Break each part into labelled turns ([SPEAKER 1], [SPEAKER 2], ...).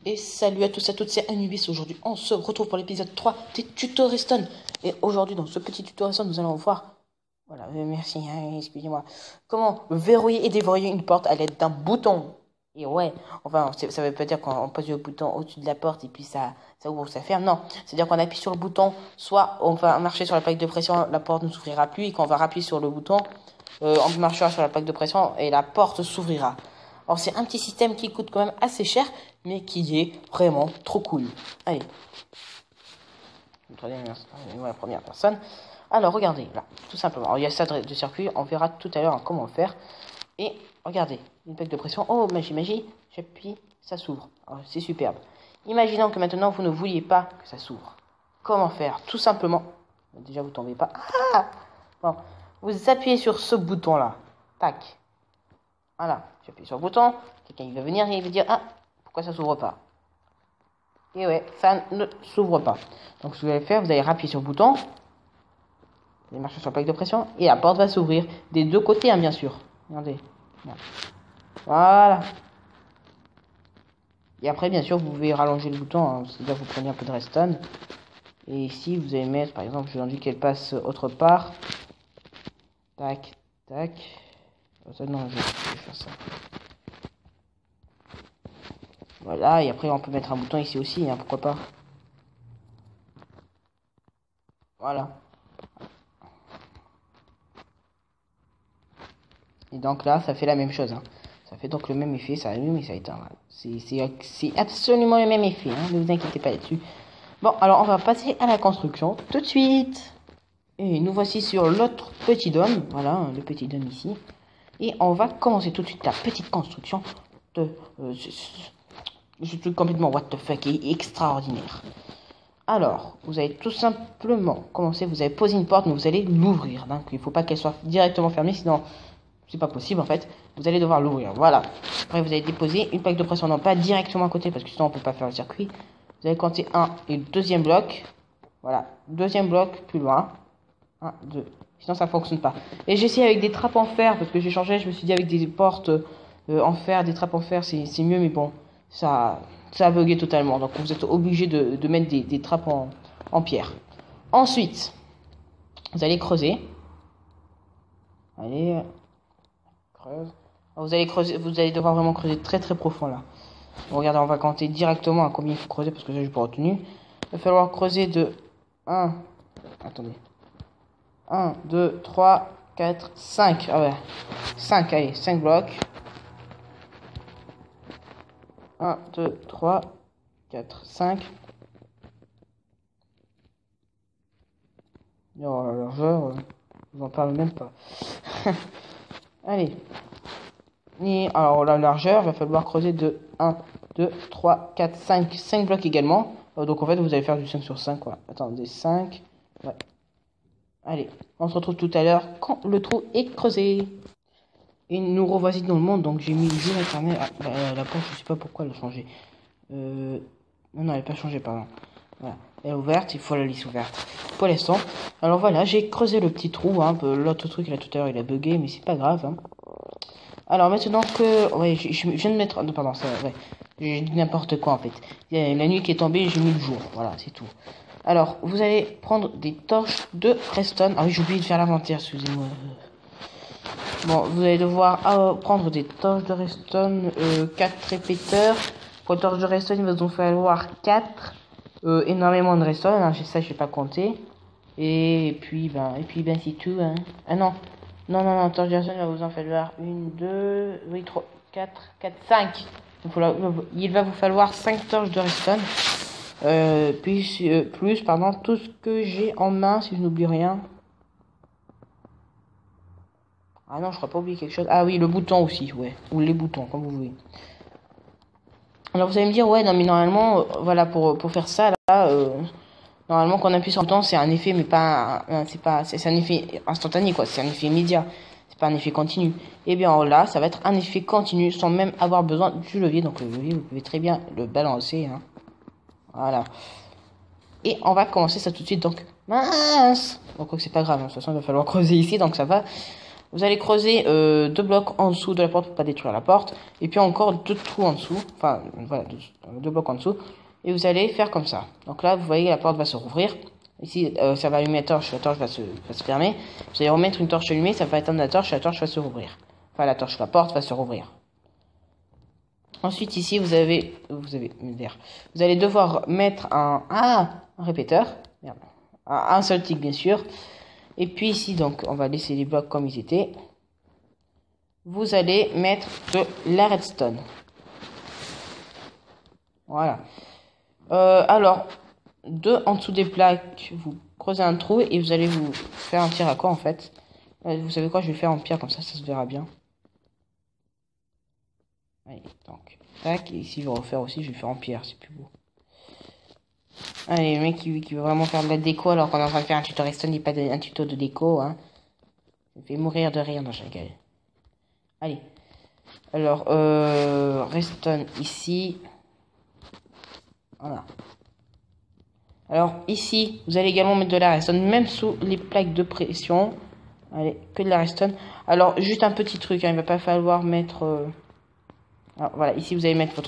[SPEAKER 1] Et salut à tous et à toutes, c'est Anubis. Aujourd'hui, on se retrouve pour l'épisode 3 des tutos Redstone. Et aujourd'hui, dans ce petit tuto Redstone, nous allons voir... Voilà, merci, hein, excusez-moi. Comment verrouiller et déverrouiller une porte à l'aide d'un bouton. Et ouais, enfin, ça veut pas dire qu'on pose le bouton au-dessus de la porte et puis ça ouvre ou ça ferme. Non, c'est-à-dire qu'on appuie sur le bouton, soit on va marcher sur la plaque de pression, la porte ne s'ouvrira plus. Et quand on va appuyer sur le bouton, on marchera sur la plaque de pression et la porte s'ouvrira. Alors c'est un petit système qui coûte quand même assez cher, mais qui est vraiment trop cool. Allez. La première personne. Alors regardez, là, tout simplement. Alors, il y a ça de circuit, on verra tout à l'heure comment le faire. Et regardez, une plaque de pression. Oh, magie, j'appuie, ça s'ouvre. C'est superbe. Imaginons que maintenant vous ne vouliez pas que ça s'ouvre. Comment faire? Tout simplement. Déjà, vous tombez pas. Ah bon, vous appuyez sur ce bouton-là. Tac. Voilà, j'appuie sur le bouton, quelqu'un il va venir et il va dire ah, pourquoi ça s'ouvre pas? Et ouais, ça ne s'ouvre pas. Donc ce que vous allez faire, vous allez appuyer sur le bouton, vous allez marcher sur la plaque de pression et la porte va s'ouvrir des deux côtés, hein, bien sûr. Regardez. Voilà. Et après, bien sûr, vous pouvez rallonger le bouton, hein, c'est-à-dire vous prenez un peu de redstone. Et ici, vous allez mettre, par exemple, je dis qu'elle passe autre part. Tac, tac. Non, je vais faire ça. Voilà, et après on peut mettre un bouton ici aussi, hein, pourquoi pas. Voilà. Et donc là, ça fait la même chose. Hein. Ça fait donc le même effet, ça allume et ça éteint. Voilà. C'est absolument le même effet, hein, ne vous inquiétez pas là-dessus. Bon, alors on va passer à la construction tout de suite. Et nous voici sur l'autre petit dôme. Voilà, le petit dôme ici. Et on va commencer tout de suite la petite construction de... ce truc complètement what the fuck et extraordinaire. Alors, vous allez tout simplement commencer, vous allez poser une porte, mais vous allez l'ouvrir. Donc, il ne faut pas qu'elle soit directement fermée, sinon c'est pas possible en fait. Vous allez devoir l'ouvrir, voilà. Après, vous allez déposer une plaque de pression, non pas directement à côté, parce que sinon on ne peut pas faire le circuit. Vous allez compter un et le deuxième bloc. Voilà, deuxième bloc plus loin. 1, 2. Sinon ça fonctionne pas. Et j'ai essayé avec des trappes en fer parce que j'ai changé. Je me suis dit avec des portes en fer, des trappes en fer c'est mieux, mais bon, ça a bugué totalement. Donc vous êtes obligé de mettre des trappes en pierre. Ensuite, vous allez creuser. Allez, creuse. Vous allez creuser, vous allez devoir vraiment creuser très profond là. Bon, regardez, on va compter directement à combien il faut creuser parce que ça j'ai pas retenu. Il va falloir creuser de 1. Attendez. 1, 2, 3, 4, 5. Ah ouais. 5, allez, 5 blocs. 1, 2, 3, 4, 5. Oh, la largeur, je n'en parle même pas. Allez. Et alors, la largeur, il va falloir creuser de 1, 2, 3, 4, 5. 5 blocs également. Donc, en fait, vous allez faire du 5 sur 5, quoi. Attendez, 5. Ouais. Allez, on se retrouve tout à l'heure quand le trou est creusé. Et nous revoici dans le monde, donc j'ai mis le jeu internet. Ah, la porte, je sais pas pourquoi elle a changé. Non, elle n'a pas changé, pardon. Voilà, elle est ouverte, il faut la laisser ouverte. Pour l'instant. Alors voilà, j'ai creusé le petit trou. Hein, l'autre truc, là, tout à l'heure, il a bugué, mais c'est pas grave. Hein. Alors maintenant que... Ouais, je viens de mettre... Non, pardon, ça... Ouais, j'ai dit n'importe quoi, en fait. La nuit qui est tombée, j'ai mis le jour. Voilà, c'est tout. Alors, vous allez prendre des torches de redstone. Ah oui, j'ai oublié de faire l'inventaire, excusez-moi. Bon, vous allez devoir prendre des torches de redstone, 4 répéteurs. Pour les torches de redstone, il va vous falloir 4. Énormément de redstone, hein, ça je vais pas compter. Et puis ben c'est tout. Hein. Ah non, torches de redstone, il va vous en falloir 1, 2, oui, 3, 4, 5. Il va vous falloir 5 torches de redstone. Plus, pardon, tout ce que j'ai en main, si je n'oublie rien. Ah non, je crois pas oublier quelque chose. Ah oui, le bouton aussi, ouais. Ou les boutons, comme vous voulez. Alors vous allez me dire, ouais, non, mais normalement, voilà, pour faire ça, là, normalement, quand on appuie sur le bouton, c'est un effet, mais pas c'est un effet instantané, quoi. C'est un effet immédiat. C'est pas un effet continu. Et bien là, ça va être un effet continu, sans même avoir besoin du levier. Donc le levier, vous pouvez très bien le balancer, hein. Voilà. Et on va commencer ça tout de suite. Donc, mince. Donc, c'est pas grave. De toute façon, il va falloir creuser ici. Donc, ça va. Vous allez creuser 2 blocs en dessous de la porte pour pas détruire la porte. Et puis encore 2 trous en dessous. Enfin, voilà, 2 blocs en dessous. Et vous allez faire comme ça. Donc là, vous voyez, la porte va se rouvrir. Ici, ça va allumer la torche va se fermer. Vous allez remettre une torche allumée, ça va éteindre la torche va se rouvrir. Enfin, la porte va se rouvrir. Ensuite, ici, vous allez devoir mettre un répéteur. Merde. Un seul tick, bien sûr. Et puis ici, donc, on va laisser les blocs comme ils étaient. Vous allez mettre de la redstone. Voilà. Alors, en dessous des plaques, vous creusez un trou et vous allez vous faire un tir à quoi en fait? Vous savez quoi, je vais faire en pierre comme ça se verra bien. Allez, donc, tac, et ici je vais refaire aussi, je vais faire en pierre, c'est plus beau. Allez, le mec qui veut vraiment faire de la déco alors qu'on est en train de faire un tuto redstone et pas un tuto de déco, hein. Ça me fait mourir de rire, non, je rigole. Allez. Alors, redstone ici. Voilà. Alors, ici, vous allez également mettre de la redstone, même sous les plaques de pression. Allez, que de la redstone. Alors, juste un petit truc, hein, il va pas falloir mettre... Alors, voilà, ici, vous allez mettre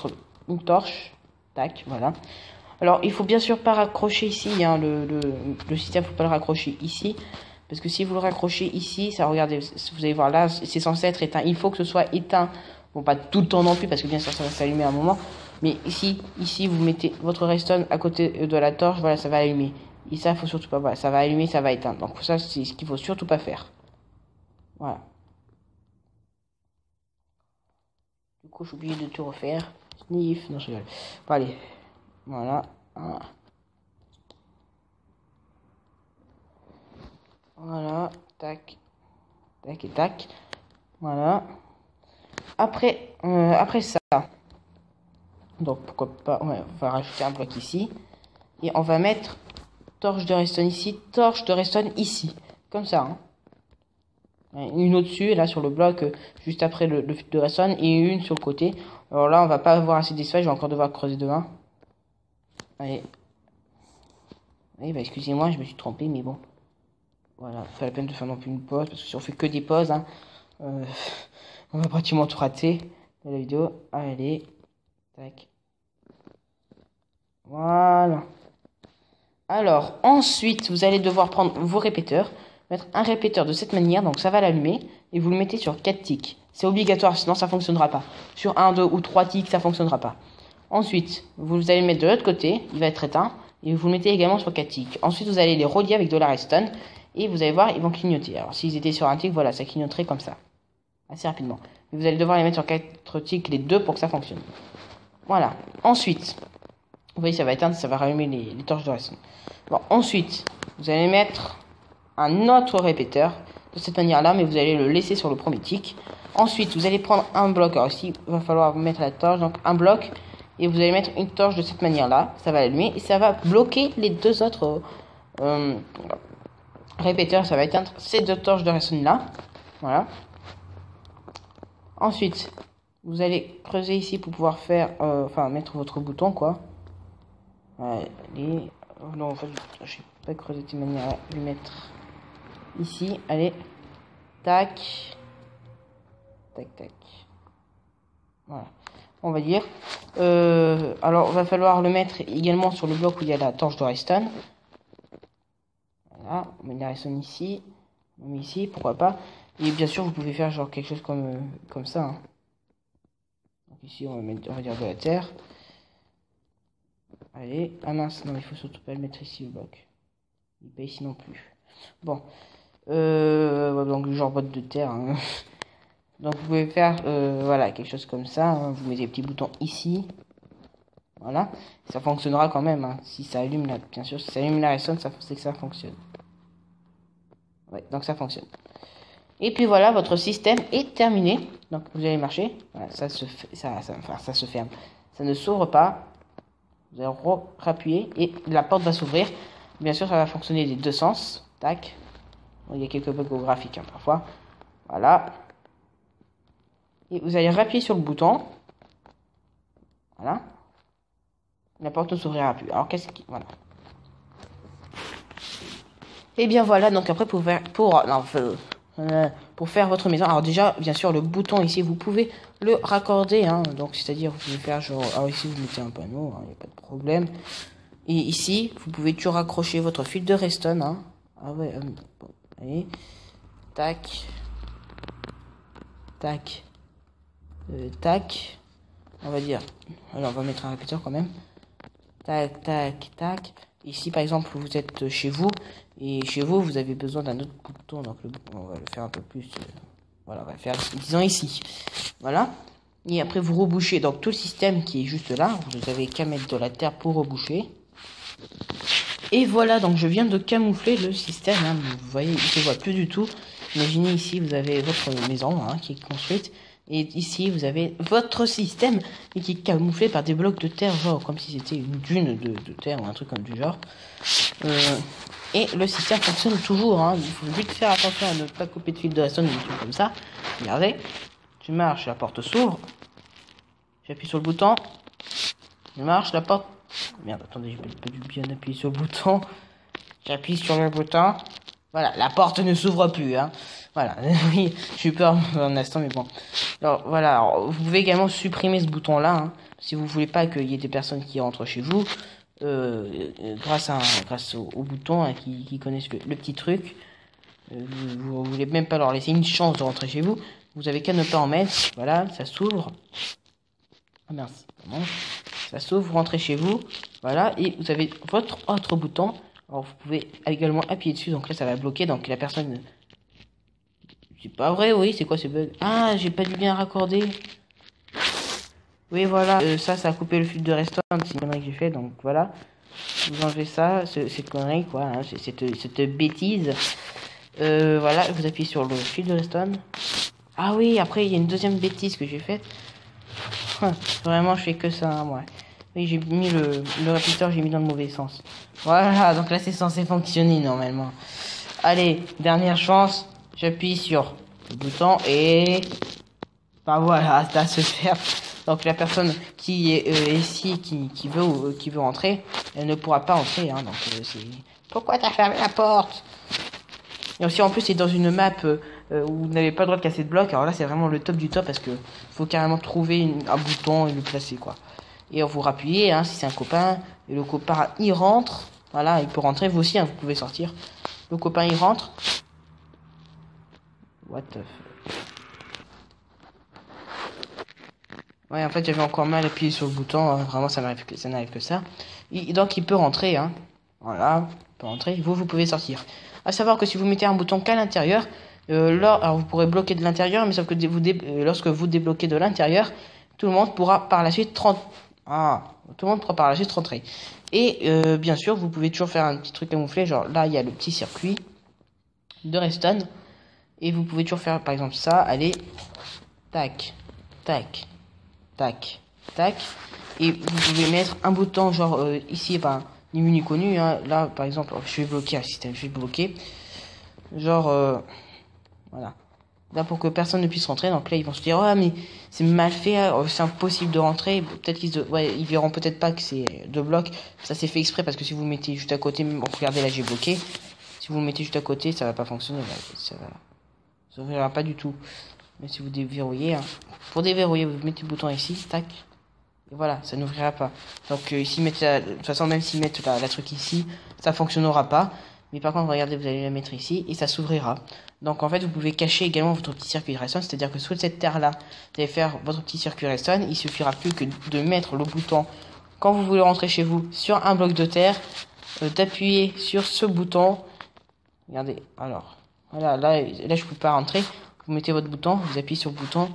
[SPEAKER 1] une torche. Tac, voilà. Alors, il faut bien sûr pas raccrocher ici, hein, le système, faut pas le raccrocher ici. Parce que si vous le raccrochez ici, ça, regardez, vous allez voir là, c'est censé être éteint. Il faut que ce soit éteint. Bon, pas tout le temps non plus, parce que bien sûr, ça va s'allumer à un moment. Mais ici, vous mettez votre redstone à côté de la torche, voilà, ça va allumer. Et ça, faut surtout pas, voilà, ça va allumer, ça va éteindre. Donc ça, c'est ce qu'il faut surtout pas faire. Voilà. Du coup, j'ai oublié de tout refaire. Sniff, non, je rigole. Bon, allez. Voilà. Voilà. Tac. Tac et tac. Voilà. Après ça. Donc, pourquoi pas, ouais, on va rajouter un bloc ici. Et on va mettre torche de redstone ici, torche de redstone ici. Comme ça, hein. Une au-dessus, là sur le bloc, juste après le fil de redstone, et une sur le côté. Alors là, on va pas avoir assez d'espace, je vais encore devoir creuser demain. Allez. Allez, bah excusez-moi, je me suis trompé, mais bon. Voilà, pas la peine de faire non plus une pause, parce que si on fait que des pauses, hein, on va pratiquement tout rater dans la vidéo. Allez, tac. Voilà. Alors, ensuite, vous allez devoir prendre vos répéteurs, mettre un répéteur de cette manière, donc ça va l'allumer, et vous le mettez sur 4 ticks. C'est obligatoire, sinon ça ne fonctionnera pas. Sur 1, 2 ou 3 ticks, ça ne fonctionnera pas. Ensuite, vous allez le mettre de l'autre côté, il va être éteint, et vous le mettez également sur 4 ticks. Ensuite, vous allez les relier avec de la redstone, et vous allez voir, ils vont clignoter. Alors, s'ils étaient sur un tick, voilà, ça clignoterait comme ça, assez rapidement. Mais vous allez devoir les mettre sur 4 ticks, les deux, pour que ça fonctionne. Voilà. Ensuite, vous voyez, ça va éteindre, ça va rallumer les torches de redstone. Bon, ensuite, vous allez mettre un autre répéteur de cette manière-là, mais vous allez le laisser sur le premier tick. Ensuite, vous allez prendre un bloc. Alors ici, il va falloir mettre la torche, donc un bloc, et vous allez mettre une torche de cette manière-là. Ça va l'allumer et ça va bloquer les deux autres répéteurs. Ça va éteindre ces deux torches de redstone-là. Voilà. Ensuite, vous allez creuser ici pour pouvoir faire, mettre votre bouton, quoi. Allez. Oh non, en fait, je vais pas creuser de cette manière. Je vais mettre ici. Allez. Tac. Tac, tac. Voilà. On va dire. Alors, il va falloir le mettre également sur le bloc où il y a la torche de redstone. Voilà. On met la redstone ici. On met ici, pourquoi pas. Et bien sûr, vous pouvez faire genre quelque chose comme ça. Hein. Donc ici, on va dire de la terre. Allez, ah mince, non, il faut surtout pas le mettre ici le bloc. Il n'est pas ici non plus. Bon, donc genre botte de terre. Hein. Donc vous pouvez faire, voilà, quelque chose comme ça. Hein. Vous mettez les petits boutons ici. Voilà, ça fonctionnera quand même. Hein. Si ça allume là, bien sûr, si ça allume la redstone, c'est que ça fonctionne. Ouais, donc ça fonctionne. Et puis voilà, votre système est terminé. Donc vous allez marcher. Voilà, ça se ferme. Ça ne s'ouvre pas. Vous allez rappuyer et la porte va s'ouvrir. Bien sûr, ça va fonctionner des deux sens. Tac. Bon, il y a quelques bugs graphiques hein, parfois. Voilà. Et vous allez appuyer sur le bouton. Voilà. La porte ne s'ouvrira plus. Alors, qu'est-ce qui... Voilà. Et bien voilà, donc après pour faire votre maison, alors déjà, bien sûr, le bouton ici, vous pouvez le raccorder, hein, donc c'est-à-dire, vous pouvez faire genre, alors ici, vous mettez un panneau, il n'y a pas de problème. Et ici, vous pouvez toujours accrocher votre fil de redstone, hein. Ah ouais, bon, allez, tac, tac, tac, on va dire, alors on va mettre un répéteur quand même, tac, tac, tac. Ici, par exemple, vous êtes chez vous, et chez vous, vous avez besoin d'un autre bouton, donc on va le faire un peu plus, voilà, on va le faire, disons ici, voilà. Et après, vous rebouchez, donc tout le système qui est juste là, vous avez qu'à mettre de la terre pour reboucher. Et voilà, donc je viens de camoufler le système, hein, vous voyez, il ne se voit plus du tout. Imaginez ici, vous avez votre maison, hein, qui est construite. Et ici, vous avez votre système et qui est camouflé par des blocs de terre, genre comme si c'était une dune de terre ou un truc comme du genre. Et le système fonctionne toujours. Hein. Il faut juste faire attention à ne pas couper de fil de redstone ou des trucs comme ça. Regardez, tu marches, la porte s'ouvre. J'appuie sur le bouton. Je marche, la porte... Merde, attendez, j'ai pas dû bien appuyer sur le bouton. J'appuie sur le bouton. Voilà, la porte ne s'ouvre plus, hein. Voilà, oui, j'ai eu peur un instant, mais bon. Alors, voilà, alors, vous pouvez également supprimer ce bouton-là, hein, si vous voulez pas qu'il y ait des personnes qui rentrent chez vous, grâce au bouton, hein, qui connaissent le petit truc. Vous voulez même pas leur laisser une chance de rentrer chez vous. Vous avez qu'à ne pas en mettre. Voilà, ça s'ouvre. Ah merci, ça s'ouvre, vous rentrez chez vous. Voilà, et vous avez votre autre bouton. Alors vous pouvez également appuyer dessus, donc là ça va bloquer, donc la personne... C'est pas vrai, oui, c'est quoi ce bug? Ah, j'ai pas dû bien raccorder. Oui, voilà, ça a coupé le fil de redstone, c'est une connerie que j'ai fait, donc voilà. Vous enlevez ça, cette connerie, quoi, hein, cette bêtise. Voilà, vous appuyez sur le fil de redstone. Ah oui, après il y a une deuxième bêtise que j'ai faite. Vraiment, je fais que ça, hein, moi. Oui, j'ai mis le répéteur, j'ai mis dans le mauvais sens. Voilà, donc là c'est censé fonctionner normalement. Allez, dernière chance. J'appuie sur le bouton et... Bah voilà, ça se faire. Donc la personne qui est ici, qui veut entrer, elle ne pourra pas entrer. Hein, donc c'est... Pourquoi t'as fermé la porte? Et aussi en plus c'est dans une map où vous n'avez pas le droit de casser de blocs. Alors là c'est vraiment le top du top parce que faut carrément trouver un bouton et le placer quoi. Et vous rappuyez, hein, si c'est un copain, et le copain il rentre, voilà, il peut rentrer, vous aussi, hein, vous pouvez sortir. Le copain il rentre. What the fuck. Ouais, en fait j'avais encore mal appuyé sur le bouton, hein, vraiment ça n'arrive que ça. Et donc il peut rentrer, hein, voilà, il peut rentrer, vous pouvez sortir. À savoir que si vous mettez un bouton qu'à l'intérieur, alors vous pourrez bloquer de l'intérieur, mais sauf que lorsque vous débloquez de l'intérieur, tout le monde pourra par la suite rentrer. Et bien sûr, vous pouvez toujours faire un petit truc camouflé, genre là il y a le petit circuit de redstone. Et vous pouvez toujours faire par exemple ça, allez, tac, tac, tac, tac. Et vous pouvez mettre un bouton genre ici, ben, ni vu ni connu, hein. Là par exemple, je vais bloquer un système, je vais bloquer. Genre, voilà. Là pour que personne ne puisse rentrer, donc là ils vont se dire oh mais c'est mal fait, c'est impossible de rentrer. Peut-être ils verront peut-être pas que c'est deux blocs. Ça c'est fait exprès parce que si vous mettez juste à côté, bon, regardez là j'ai bloqué. Si vous mettez juste à côté, ça va pas fonctionner. Ça s'ouvrira pas du tout. Mais si vous déverrouillez, hein, pour déverrouiller, vous mettez le bouton ici, tac. Et voilà, ça n'ouvrira pas. Donc ici de toute façon même s'ils mettent la truc ici, ça fonctionnera pas. Mais par contre, regardez, vous allez la mettre ici et ça s'ouvrira. Donc en fait, vous pouvez cacher également votre petit circuit redstone, c'est-à-dire que sous cette terre-là, vous allez faire votre petit circuit redstone. Il suffira plus que de mettre le bouton quand vous voulez rentrer chez vous sur un bloc de terre, d'appuyer sur ce bouton. Regardez, alors, voilà, là je peux pas rentrer. Vous mettez votre bouton, vous appuyez sur le bouton,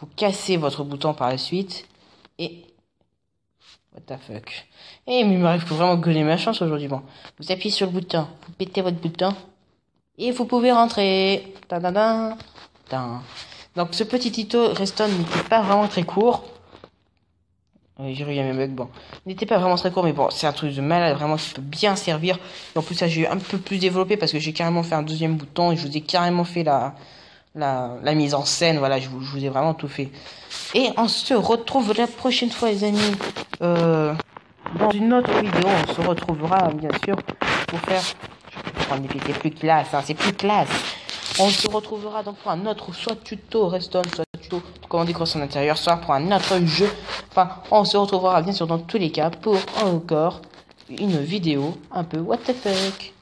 [SPEAKER 1] vous cassez votre bouton par la suite et... What the fuck. Eh mais il m'arrive que vraiment gueuler ma chance aujourd'hui. Bon, vous appuyez sur le bouton, vous pétez votre bouton et vous pouvez rentrer. Ta-da-da. Donc ce petit tuto redstone n'était pas vraiment très court. J'ai eu mes bugs, bon. Il n'était pas vraiment très court, mais bon, c'est un truc de malade, vraiment, qui peut bien servir. Et en plus, ça, j'ai un peu plus développé parce que j'ai carrément fait un deuxième bouton et je vous ai carrément fait la mise en scène. Voilà, je vous ai vraiment tout fait. Et on se retrouve la prochaine fois, les amis, dans une autre vidéo. On se retrouvera, bien sûr, pour faire prendre des pieds, c'est plus classe, hein, c'est plus classe. On se retrouvera donc pour un autre, soit tuto Redstone, soit tuto comment décorer son intérieur, soit pour un autre jeu. Enfin, on se retrouvera bien sûr dans tous les cas pour encore une vidéo un peu what the fuck.